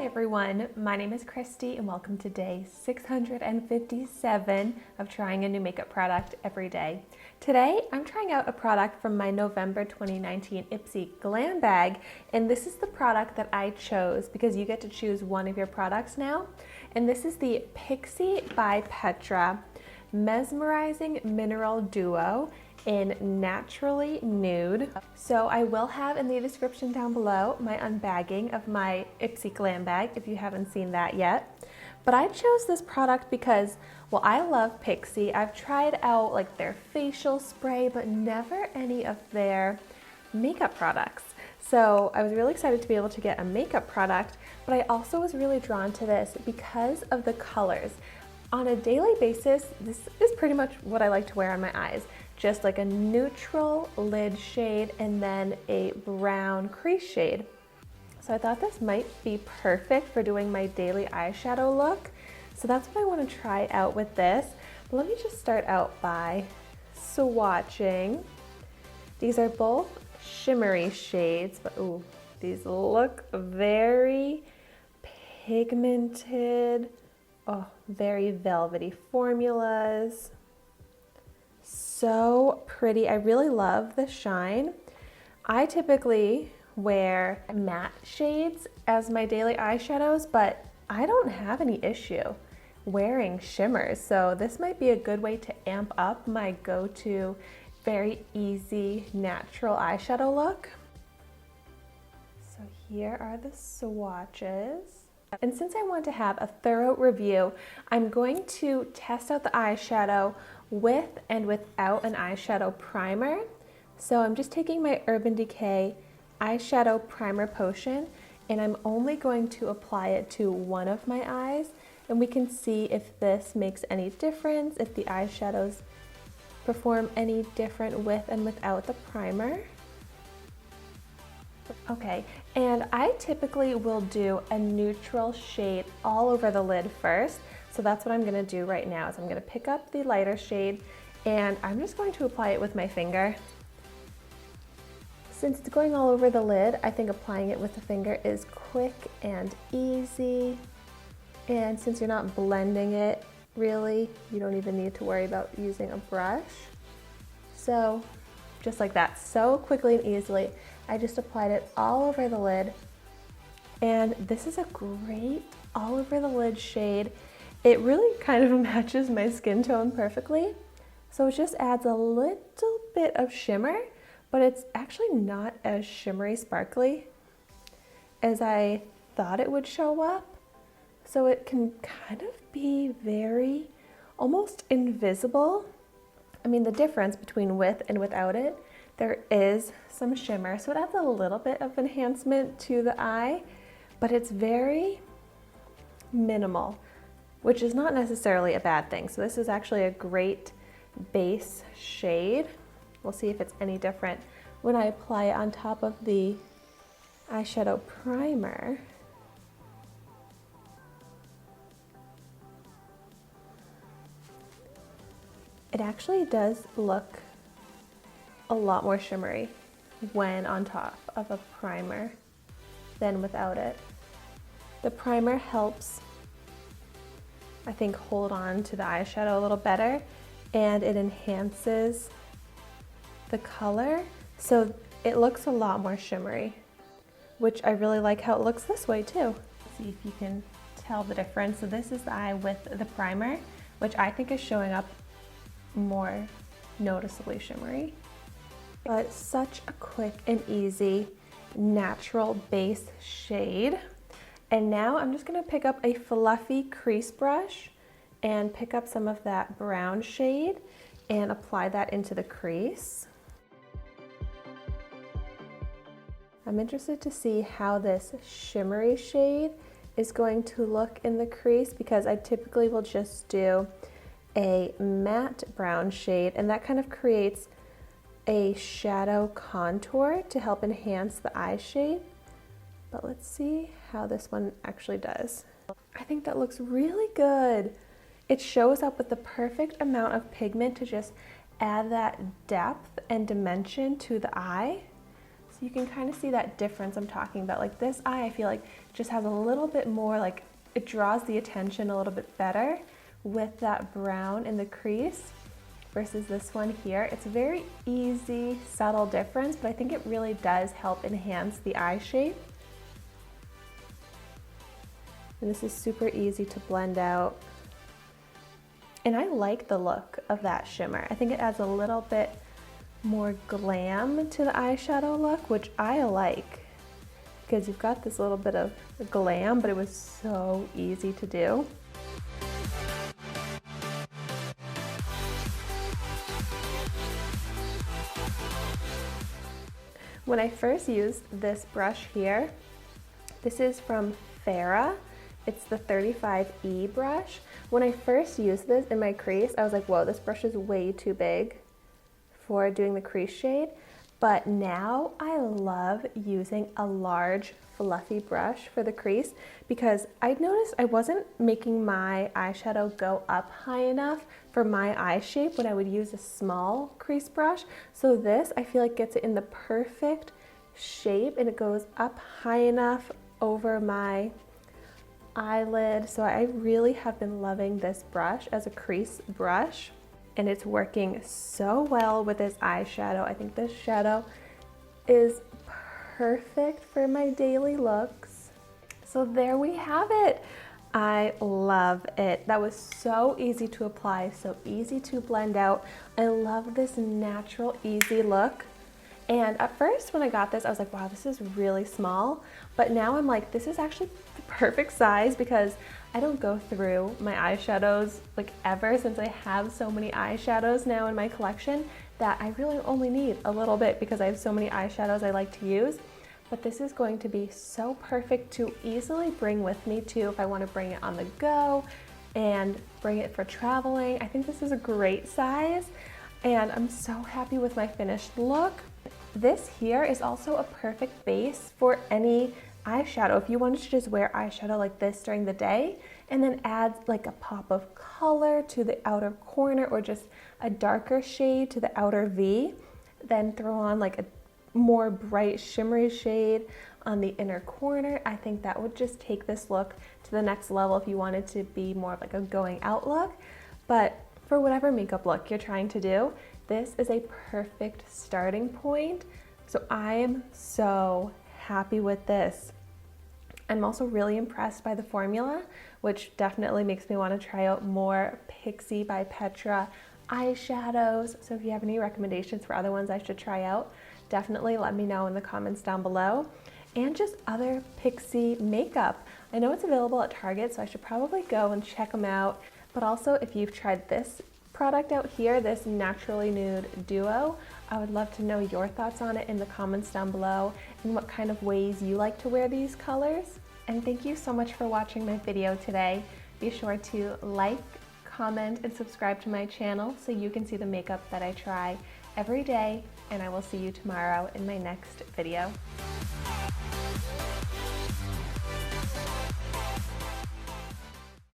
everyone, my name is Christy and welcome to day 657 of trying a new makeup product every day. Today I'm trying out a product from my November 2019 Ipsy Glam Bag, and this is the product that I chose because you get to choose one of your products now. And this is the Pixi by Petra Mesmerizing Mineral Duo in Naturally Nude. So I will have in the description down below my unbagging of my Ipsy Glam Bag if you haven't seen that yet. But I chose this product because, well, I love Pixi. I've tried out like their facial spray, but never any of their makeup products. So I was really excited to be able to get a makeup product, but I also was really drawn to this because of the colors. On a daily basis, this is pretty much what I like to wear on my eyes. Just like a neutral lid shade and then a brown crease shade. So I thought this might be perfect for doing my daily eyeshadow look. So that's what I want to try out with this. But let me just start out by swatching. These are both shimmery shades, but ooh, these look very pigmented. Oh, very velvety formulas. So pretty. I really love the shine. I typically wear matte shades as my daily eyeshadows, but I don't have any issue wearing shimmers. So this might be a good way to amp up my go-to very easy natural eyeshadow look. So here are the swatches. And since I want to have a thorough review, I'm going to test out the eyeshadow with and without an eyeshadow primer. So I'm just taking my Urban Decay eyeshadow primer potion and I'm only going to apply it to one of my eyes, and we can see if this makes any difference, if the eyeshadows perform any different with and without the primer. Okay, and I typically will do a neutral shade all over the lid first. So that's what I'm gonna do right now, is I'm gonna pick up the lighter shade and I'm just going to apply it with my finger. Since it's going all over the lid, I think applying it with the finger is quick and easy. And since you're not blending it, really, you don't even need to worry about using a brush. So just like that, so quickly and easily. I just applied it all over the lid, and this is a great all over the lid shade. It really kind of matches my skin tone perfectly, so it just adds a little bit of shimmer, but it's actually not as shimmery sparkly as I thought it would show up. So it can kind of be very almost invisible. I mean, the difference between with and without it, there is some shimmer, so it adds a little bit of enhancement to the eye, but it's very minimal, which is not necessarily a bad thing. So this is actually a great base shade. We'll see if it's any different when I apply it on top of the eyeshadow primer. It actually does look a lot more shimmery when on top of a primer than without it. The primer helps, I think, hold on to the eyeshadow a little better, and it enhances the color, so it looks a lot more shimmery, which I really like how it looks this way too. Let's see if you can tell the difference. So this is the eye with the primer, which I think is showing up more noticeably shimmery. But such a quick and easy natural base shade. And now I'm just gonna pick up a fluffy crease brush and pick up some of that brown shade and apply that into the crease. I'm interested to see how this shimmery shade is going to look in the crease, because I typically will just do a matte brown shade, and that kind of creates a shadow contour to help enhance the eye shape. But let's see how this one actually does. I think that looks really good. It shows up with the perfect amount of pigment to just add that depth and dimension to the eye. So you can kind of see that difference I'm talking about. Like this eye, I feel like just has a little bit more, like it draws the attention a little bit better with that brown in the crease versus this one here. It's a very easy, subtle difference, but I think it really does help enhance the eye shape. And this is super easy to blend out. And I like the look of that shimmer. I think it adds a little bit more glam to the eyeshadow look, which I like, because you've got this little bit of glam, but it was so easy to do. When I first used this brush here, this is from PETRA. It's the 35E brush. When I first used this in my crease, I was like, whoa, this brush is way too big for doing the crease shade. But now I love using a large fluffy brush for the crease, because I noticed I wasn't making my eyeshadow go up high enough for my eye shape when I would use a small crease brush. So this, I feel like, gets it in the perfect shape, and it goes up high enough over my eyelid. So I really have been loving this brush as a crease brush, and it's working so well with this eyeshadow. I think this shadow is perfect for my daily looks. So there we have it. I love it. That was so easy to apply, so easy to blend out. I love this natural, easy look. And at first when I got this, I was like, wow, this is really small. But now I'm like, this is actually the perfect size, because I don't go through my eyeshadows like ever, since I have so many eyeshadows now in my collection that I really only need a little bit, because I have so many eyeshadows I like to use. But this is going to be so perfect to easily bring with me too, if I want to bring it on the go and bring it for traveling. I think this is a great size, and I'm so happy with my finished look. This here is also a perfect base for any eyeshadow. If you wanted to just wear eyeshadow like this during the day and then add like a pop of color to the outer corner, or just a darker shade to the outer V, then throw on like a more bright shimmery shade on the inner corner, I think that would just take this look to the next level if you wanted to be more of like a going out look. But for whatever makeup look you're trying to do, this is a perfect starting point. So I am so happy with this. I'm also really impressed by the formula, which definitely makes me want to try out more Pixi by Petra eyeshadows. So if you have any recommendations for other ones I should try out, definitely let me know in the comments down below. And just other Pixi makeup. I know it's available at Target, so I should probably go and check them out. But also, if you've tried this product out here, this Naturally Nude Duo, I would love to know your thoughts on it in the comments down below, and what kind of ways you like to wear these colors. And thank you so much for watching my video today. Be sure to like, comment, and subscribe to my channel so you can see the makeup that I try every day, and I will see you tomorrow in my next video.